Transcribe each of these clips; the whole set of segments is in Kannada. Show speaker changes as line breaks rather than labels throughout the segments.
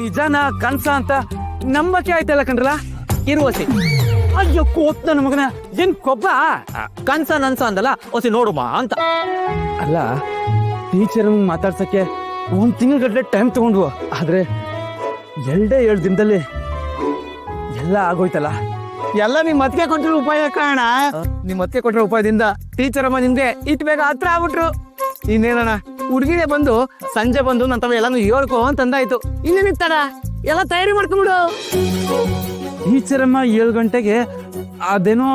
ನಿಜನ ಕನ್ಸ ಅಂತ ನಂಬಕ್ಕೆ ಆಯ್ತಲ್ಲ ಕಣ್ರಲ್ಲ.
ಇರುವಸಿ
ಅಯ್ಯೋ ಕೋತ್ ನನ್ನ ಮಗನ, ಏನ್ ಕೊಬ್ಬ?
ಕನ್ಸ ನನ್ಸ ಅಂದಲ್ಲ ಒಸಿ ನೋಡುಮಾ ಅಂತ.
ಅಲ್ಲ, ಟೀಚರ್ ಮಾತಾಡ್ಸಕ್ಕೆ 1 ತಿಂಗಳಗಟ್ಟಲೆ ಟೈಮ್ ತಗೊಂಡ್ವು. ಆದ್ರೆ 2 ದಿನದಲ್ಲಿ ಎಲ್ಲ ಆಗೋಯ್ತಲ್ಲ. ಎಲ್ಲ ನಿಮ್ ಅತ್ತಿಗೆ ಕೊಟ್ಟಿರೋ ಉಪಾಯ ಕಾರಣ. ನಿಮ್ ಅತ್ತಿಗೆ ಕೊಟ್ಟಿರೋ ಉಪಾಯದಿಂದ ಟೀಚರ್ ಅಮ್ಮ ನಿಮ್ಗೆ ಇಟ್ ಬೇಗ ಹತ್ರ ಆಗ್ಬಿಟ್ರು. ಇನ್ನೇನಣ್ಣ, ಹುಡುಗಿಗೆ ಬಂದು ಸಂಜೆ ಬಂದು ನನ್ನ ತಮ್ಮ ಎಲ್ಲಾನು ಹೇಳ್ಕೊ ಅಂತಂದಾಯ್ತು. ಇನ್ನೇನಿತ್ತಾರ, ಎಲ್ಲ ತಯಾರಿ ಮಾಡ್ಕೊಂಡ್ಬಿಡು. ಟೀಚರ್ ಅಮ್ಮ 7 ಗಂಟೆಗೆ ಅದೇನೋ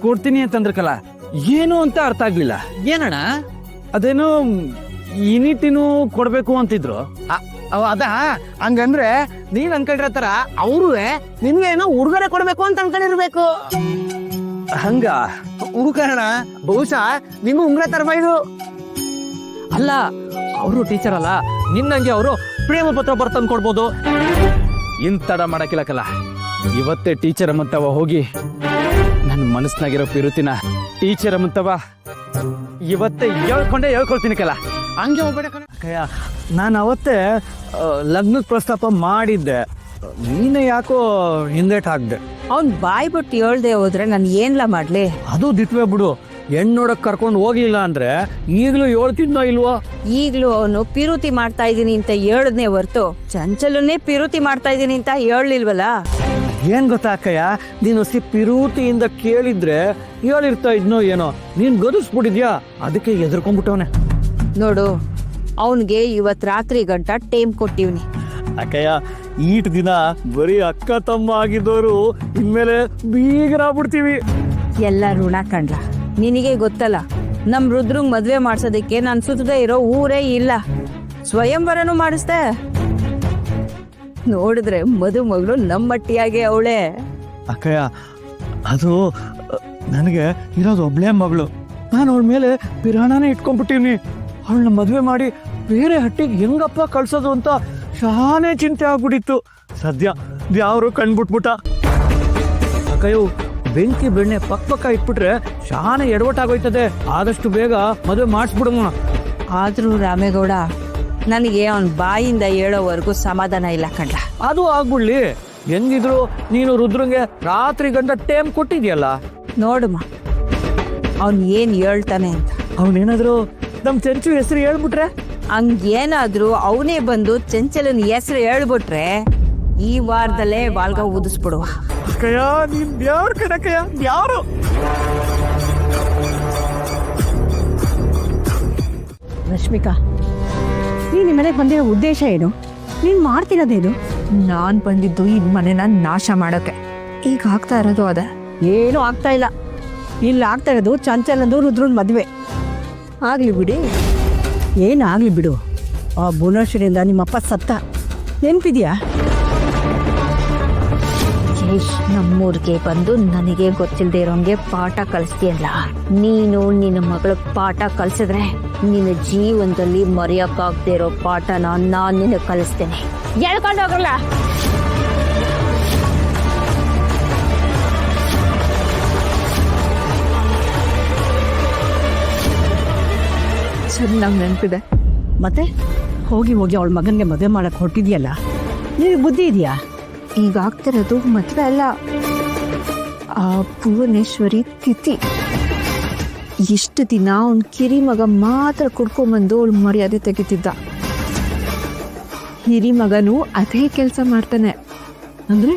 ಕೊಡ್ತೀನಿ ಅಂತಂದ್ರಕಲ್ಲ, ಏನು ಅಂತ ಅರ್ಥ ಆಗ್ಲಿಲ್ಲ.
ಏನಣ್ಣ?
ಅದೇನೋ ಯೂನಿಟಿನೂ ಕೊಡ್ಬೇಕು ಅಂತಿದ್ರು.
ಅದ ಹಂಗಂದ್ರೆ ನೀನ್ ಅನ್ಕೊಂಡಿರೋ ತರ ಅವ್ರು ನಿನ್ಗೆ ಏನೋ ಉಡುಗೊರೆ ಕೊಡ್ಬೇಕು ಅಂತ ಅನ್ಕೊಂಡಿರ್ಬೇಕು.
ಹಂಗ
ಉಡುಗೊರೆಣ ಬಹುಶಃ ನಿಮ್ಗೆ ಉಂಗ್ರ ತರಬಾಯ್ದು.
ಅಲ್ಲ, ಅವರು ಟೀಚರ್ ಅಲ್ಲ, ನಿನ್ನಂಗೆ ಅವರು ಪ್ರೇಮ ಪತ್ರ ಬರ್ತಂದ್ ಕೊಡ್ಬೋದು.
ಇನ್ ತಡ ಮಾಡಕ್ಕಿಲ್ಲಕಲ್ಲ, ಇವತ್ತೇ ಟೀಚರ್ ಅಮ್ಮಂತವ ಹೋಗಿ ನನ್ನ ಮನಸ್ನಾಗಿರೋ ಪಿರುತಿನ ಟೀಚರ್ ಅಮ್ಮಂತವ ಇವತ್ತೇ ಹೇಳ್ಕೊಳ್ತೀನಿ ಕಲ.
ಹಂಗೆ ಹೋಗ್ಬೇಡ
ಕಯ್ಯ, ನಾನು ಅವತ್ತೇ ಲಗ್ನದ ಪ್ರಸ್ತಾಪ ಮಾಡಿದ್ದೆ. ನೀನೇ ಯಾಕೋ ಹಿಂದೇಟ್ ಹಾಕ್ದೆ.
ಅವ್ನ್ ಬಾಯ್ ಬಿಟ್ಟು ಹೇಳ್ದೆ ಹೋದ್ರೆ ನಾನು ಏನ್ಲ ಮಾಡ್ಲಿ?
ಅದು ದಿಟ್ವೆ ಬಿಡು. ಹೆಣ್ಣು ನೋಡಕ್ ಕರ್ಕೊಂಡು ಹೋಗ್ಲಿಲ್ಲ ಅಂದ್ರೆ ಈಗಲೂ ಹೇಳ್ತಿದ್ನೋ ಇಲ್ವೋ?
ಈಗ್ಲೂ ಅವನು ಪಿರುತಿ ಮಾಡ್ತಾ ಇದೀನಿ ಅಂತ ಹೇಳದ್ನೇ ಹೊರ್ತು ಚಂಚಲನ್ನೇ ಪಿರುತಿ ಮಾಡ್ತಾ ಇದೀನಿ ಅಂತ ಹೇಳಲಿಲ್ವಲ್ಲ.
ಏನ್ ಗೊತ್ತಾಕಯ್ಯ, ನೀನು ಪಿರೂತಿಯಿಂದ ಕೇಳಿದ್ರೆ ಹೇಳಿರ್ತಾ ಇದ್ನೋ ಏನೋ. ನೀನ್ ಗದಸ್ಬಿಟ್ಟಿದ್ಯಾ, ಅದಕ್ಕೆ ಎದುರ್ಕೊಂಡ್ಬಿಟ್ಟವನೆ.
ನೋಡು, ಅವನ್ಗೆ ಇವತ್ ರಾತ್ರಿ ಗಂಟ ಟೈಮ್ ಕೊಟ್ಟಿವ್ನಿ.
ಅಕ್ಕಯ್ಯ, ಈಟ್ ದಿನ ಬರೀ ಅಕ್ಕ ತಮ್ಮ ಆಗಿದ್ದವರು ಇನ್ಮೇಲೆ ಬೀಗರಾಗ್ಬಿಡ್ತೀವಿ.
ಎಲ್ಲ ಋಣ ಕಂಡ್ಲ. ನಿನಗೆ ಗೊತ್ತಲ್ಲ, ನಮ್ ರುದ್ರಂಗ್ ಮದ್ವೆ ಮಾಡ್ಸೋದಕ್ಕೆ ನಾನ್ ಸುತ್ತದೇ ಇರೋ ಊರೇ ಇಲ್ಲ. ಸ್ವಯಂವರನು ಮಾಡಿಸ್ದೆ. ನೋಡಿದ್ರೆ ಮದುಮಗಳು ನಮ್ಮಟ್ಟಿಯಾಗೆ ಅವಳೆ.
ಅಕ್ಕಯ್ಯ, ಅದು ನನಗೆ ಇರೋದು ಒಬ್ಳೇ ಮಗಳು. ನಾನು ಅವಳ ಮೇಲೆ ಪಿರಾಣನೇ ಇಟ್ಕೊಂಡ್ಬಿಟ್ಟಿವ್ನಿ. ಅವಳನ್ನ ಮದುವೆ ಮಾಡಿ ಬೇರೆ ಹಟ್ಟಿಗೆ ಹೆಂಗಪ್ಪ ಕಳ್ಸೋದು ಅಂತ ಶಾನೇ ಚಿಂತೆ ಆಗ್ಬಿಟ್ಟಿತ್ತು. ಸದ್ಯ ಯಾರು ಕಣ್ಬಿಟ್ಬಿಟ್ಟ. ಅಕ್ಕಯ್ಯು, ಬೆಂಕಿ ಬೆಣ್ಣೆ ಪಕ್ಕ ಇಟ್ಬಿಟ್ರೆ ಶಾನೆ ಎಡವಟ್ಟಾಗೋಯ್ತದೆ. ಆದಷ್ಟು ಬೇಗ ಮದುವೆ ಮಾಡಿಸ್ಬಿಡೋಣ.
ಆದ್ರೂ ರಾಮೇಗೌಡ, ನನಗೆ ಅವನ್ ಬಾಯಿಂದ ಹೇಳೋವರೆಗೂ ಸಮಾಧಾನ ಇಲ್ಲ ಕಂಡ್ಲ.
ಅದು ಆಗ್ಬಿಡ್ಲಿ. ಹೆಂಗಿದ್ರು ನೀನು ರುದ್ರಂಗೆ ರಾತ್ರಿ ಗಂಟ ಟೈಮ್ ಕೊಟ್ಟಿದ್ಯಲ್ಲ.
ನೋಡುಮ್ಮ, ಅವನ್ ಏನ್ ಹೇಳ್ತಾನೆ ಅಂತ.
ಅವನೇನಾದ್ರು ನಮ್ ಚೆಂಚು ಹೆಸರು ಹೇಳ್ಬಿಟ್ರೆ?
ಹಂಗೇನಾದ್ರೂ ಅವನೇ ಬಂದು ಚಂಚಲನ್ ಹೆಸರು ಹೇಳ್ಬಿಟ್ರೆ ಈ ವಾರದಲ್ಲೇ ಬಾಲ್ಗ ಊದಿಸ್ಬಿಡುವ.
ಅಕ್ಕಯ್ಯ, ನೀನ್ ಯಾರು ಕಣಕ್ಕಯ್ಯ, ಯಾರು?
ರಶ್ಮಿಕಾ, ನೀನ್ ಮನೆಗೆ ಬಂದಿರೋ ಉದ್ದೇಶ ಏನು? ನೀನ್ ಮಾಡ್ತಿರೋದೇನು?
ನಾನ್ ಬಂದಿದ್ದು ಈ ಮನೆನ ನಾಶ ಮಾಡೋಕೆ. ಈಗ ಆಗ್ತಾ ಇರೋದು ಅದ.
ಏನೂ ಆಗ್ತಾ ಇಲ್ಲ. ಇಲ್ಲಿ ಆಗ್ತಾ ಇರೋದು ಚಂಚಲಂದು ರುದ್ರನ್ ಮದ್ವೆ. ಆಗ್ಲಿ ಬಿಡಿ, ಏನಾಗ್ಲಿ ಬಿಡು. ಆ ಭುವನೇಶ್ವರಿಯಿಂದ ನಿಮ್ಮಪ್ಪ ಸತ್ತ ನೆನ್ಪಿದ್ಯಾ?
ನಮ್ಮೂರಿಗೆ ಬಂದು ನನಗೆ ಗೊತ್ತಿಲ್ಲದೆ ಇರೋಂಗೆ ಪಾಠ ಕಲಿಸ್ತೀಯಲ್ಲ. ನೀನು ನಿನ್ನ ಮಗಳ ಪಾಠ ಕಲಿಸಿದ್ರೆ ನಿನ್ನ ಜೀವನದಲ್ಲಿ ಮರೆಯೋಕ್ಕಾಗದೇ ಇರೋ ಪಾಠನ ನಾನು ನಿನಗೆ ಕಲಿಸ್ತೇನೆ. ಹೇಳ್ಕೊಂಡು ಹೋಗಲ್ಲ.
ಚೆನ್ನಾಗಿ ನೆನಪಿದೆ. ಮತ್ತೆ ಹೋಗಿ ಹೋಗಿ ಅವಳ ಮಗನ್ಗೆ ಮದುವೆ ಮಾಡಕ್ ಹೊರಟಿದ್ಯಲ್ಲ, ನಿನಗೆ ಬುದ್ಧಿ ಇದೆಯಾ?
ಈಗ ಆಗ್ತಿರೋದು ಮದುವೆ ಅಲ್ಲ, ಆ ಭುವನೇಶ್ವರಿ ತಿಥಿ. ಇಷ್ಟು ದಿನ ಅವ್ನ ಕಿರಿ ಮಗ ಮಾತ್ರ ಕುಡ್ಕೊಂಬಂದು ಅವಳು ಮರ್ಯಾದೆ ತೆಗಿತಿದ್ದ. ಹಿರಿ ಮಗನು ಅದೇ ಕೆಲಸ ಮಾಡ್ತಾನೆ. ಅಂದ್ರೆ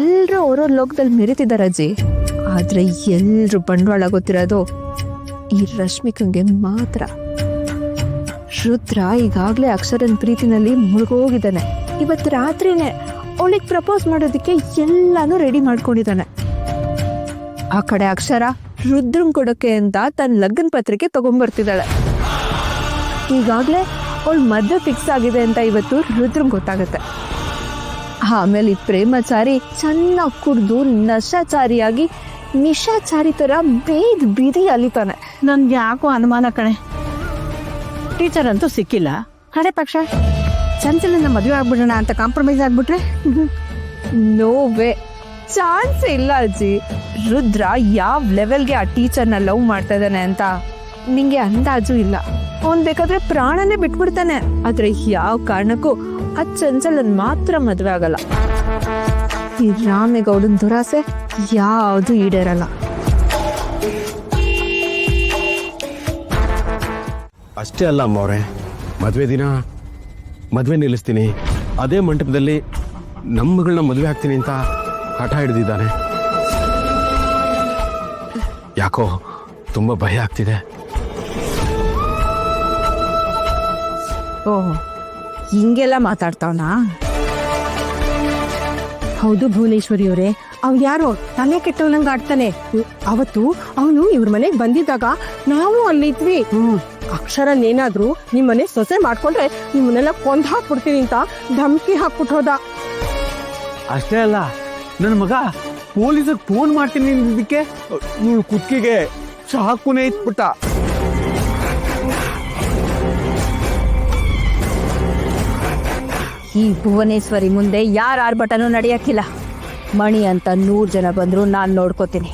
ಎಲ್ರು ಅವರವ್ರ ಲೋಕದಲ್ಲಿ ಮೆರೀತಿದ್ದಾರೆ ಅಜ್ಜಿ. ಆದ್ರೆ ಎಲ್ರು ಬಂಡವಾಳ ಗೊತ್ತಿರೋದು ಈ ರಶ್ಮಿಕಂಗೆ ಮಾತ್ರ. ರುದ್ರ ಈಗಾಗ್ಲೇ ಅಕ್ಷರನ್ ಪ್ರೀತಿನಲ್ಲಿ ಮುಳುಗೋಗಿದ್ದಾನೆ. ಇವತ್ತು ರಾತ್ರಿನೇ ಅವಳಿಗೆ ಪ್ರಪೋಸ್ ಮಾಡೋದಕ್ಕೆ ಎಲ್ಲಾನು ರೆಡಿ ಮಾಡ್ಕೊಂಡಿದ್ದಾನೆ. ಆ ಕಡೆ ಅಕ್ಷರ ರುದ್ರನ್ ಕೊಡೋಕೆ ಅಂತ ತನ್ನ ಲಗ್ನ ಪತ್ರಿಕೆ ತಗೊಂಡ್ಬರ್ತಿದ್ದಾಳೆ. ಈಗಾಗ್ಲೇ ಅವಳು ಮದ್ವೆ ಫಿಕ್ಸ್ ಆಗಿದೆ ಅಂತ ಇವತ್ತು ರುದ್ರಂಗ್ ಗೊತ್ತಾಗತ್ತೆ. ಆಮೇಲೆ ಈ ಪ್ರೇಮಚಾರಿ ಚೆನ್ನಾಗಿ ಕುಡ್ದು ನಶಾಚಾರಿಯಾಗಿ ನಿಶಾಚಾರಿ ತರ ಬೇದ್ ಬೀದಿ ಅಲಿತಾನೆ.
ನನ್ಗೆ ಯಾಕೋ ಅನುಮಾನ ಕಣೆ. ಟೀಚರ್ ಅಂತೂ ಸಿಕ್ಕಿಲ್ಲ. ಕಡೆ ಪಕ್ಷ ಚಂಚಲನ್ನ ಮದುವೆ ಆಗ್ಬಿಡೋಣ ಅಂತ ಕಾಂಪ್ರಮೈಸ್ ಆಗ್ಬಿಟ್ರೆ?
ನೋ ವೇ, ಚಾನ್ಸ್ ಇಲ್ಲ ಅಜ್ಜಿ. ರುದ್ರ ಯಾವ ಲೆವೆಲ್ಗೆ ಆ ಟೀಚರ್ನ ಲವ್ ಮಾಡ್ತಾ ಇದ್ದಾನೆ ಅಂತ ನಿಂಗೆ ಅಂದಾಜು ಇಲ್ಲ. ಅವ್ನ್ ಬೇಕಾದ್ರೆ ಪ್ರಾಣನೇ ಬಿಟ್ಬಿಡ್ತಾನೆ. ಆದ್ರೆ ಯಾವ ಕಾರಣಕ್ಕೂ ಆ ಚಂಚಲನ್ ಮಾತ್ರ ಮದ್ವೆ ಆಗಲ್ಲ. ಈ ರಾಮೇಗೌಡನ್ ದುರಾಸೆ ಯಾವುದು ಈಡೇರಲ್ಲ.
ಅಷ್ಟೇ ಅಲ್ಲ ಅಮ್ಮವ್ರೆ, ಮದುವೆ ದಿನ ಮದುವೆ ನಿಲ್ಲಿಸ್ತೀನಿ, ಅದೇ ಮಂಟಪದಲ್ಲಿ ನಮ್ಮ ಮಗಳನ್ನ ಮದುವೆ ಆಗ್ತೀನಿ ಅಂತ ಹಠ ಹಿಡಿದಿದ್ದಾನೆ. ಯಾಕೋ ತುಂಬ ಭಯ ಆಗ್ತಿದೆ.
ಓಹ್, ಹಿಂಗೆಲ್ಲ ಮಾತಾಡ್ತಾವನಾ?
ಹೌದು ಭುವನೇಶ್ವರಿ ಅವರೇ, ಅವ್ ಯಾರೋ ತಲೆ ಕೆಟ್ಟವನಂಗ ಆಡ್ತಾನೆ. ಅವತ್ತು ಅವನು ಇವ್ರ ಮನೆಗ್ ಬಂದಿದ್ದಾಗ ನಾವು ಅಲ್ಲಿದ್ವಿ. ಅಕ್ಷರನ್ ಏನಾದ್ರು ನಿಮ್ಮನೆ ಸೊಸೆ ಮಾಡ್ಕೊಂಡ್ರೆ ನಿಮ್ಮನ್ನೆಲ್ಲ ಕೊಂದ್ ಹಾಕ್ಬಿಡ್ತೀನಿ ಅಂತ ಧಮ್ಕಿ ಹಾಕ್ಬಿಟ್ಟು ಹೋದ.
ಅಷ್ಟೇ ಅಲ್ಲ, ನನ್ನ ಮಗ ಪೊಲೀಸಿಗೆ ಫೋನ್ ಮಾಡ್ತೀನಿ ಇದಕ್ಕೆ ನೀವು ಕುತ್ತಿಗೆ ಚಾಕುನೇ ಇಟ್ಬಿಟ್ಟ.
ಈ ಭುವನೇಶ್ವರಿ ಮುಂದೆ ಯಾರ ಆರ್ಭಟನೂ ನಡೆಯಕ್ಕಿಲ್ಲ. ಮಣಿ ಅಂತ 100 ಜನ ಬಂದ್ರು ನಾನು ನೋಡ್ಕೋತೀನಿ.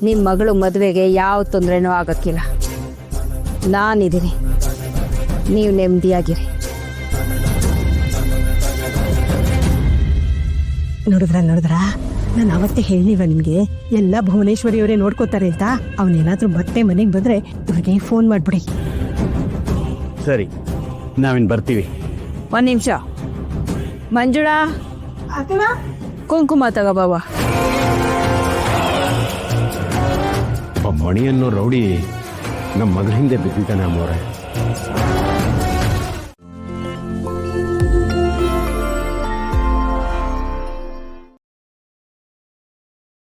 ನಿಮ್ ಮಗಳು ಮದುವೆಗೆ ಯಾವ ತೊಂದರೆನೂ ಆಗಕ್ಕಿಲ್ಲ. ನಾನಿದ್ದೀನಿ, ನೀವು ನೆಮ್ಮದಿಯಾಗಿರಿ.
ನೋಡಿದ್ರ ನಾನು ಅವತ್ತೇ ಹೇಳಿವ ನಿಮ್ಗೆ ಎಲ್ಲ ಭುವನೇಶ್ವರಿ ಅವರೇ ನೋಡ್ಕೋತಾರೆ ಅಂತ. ಅವನೇನಾದ್ರೂ ಮತ್ತೆ ಮನೆಗೆ ಬಂದ್ರೆ ಇವ್ರಿಗೆ ಫೋನ್ ಮಾಡ್ಬಿಡಿ.
ಸರಿ, ನಾವಿನ್ ಬರ್ತೀವಿ.
1 ನಿಮಿಷ. ಮಂಜುಳಾ, ಕುಂಕುಮ ತಗೋ ಬಾವ.
ಮಣಿ ಅನ್ನೋ ರೌಡಿ ನಮ್ಮ ಮಗಳ ಹಿಂದೆ ಬಿದ್ದಿದ್ದಾನೆ ಅಮ್ಮವ್ರೆ.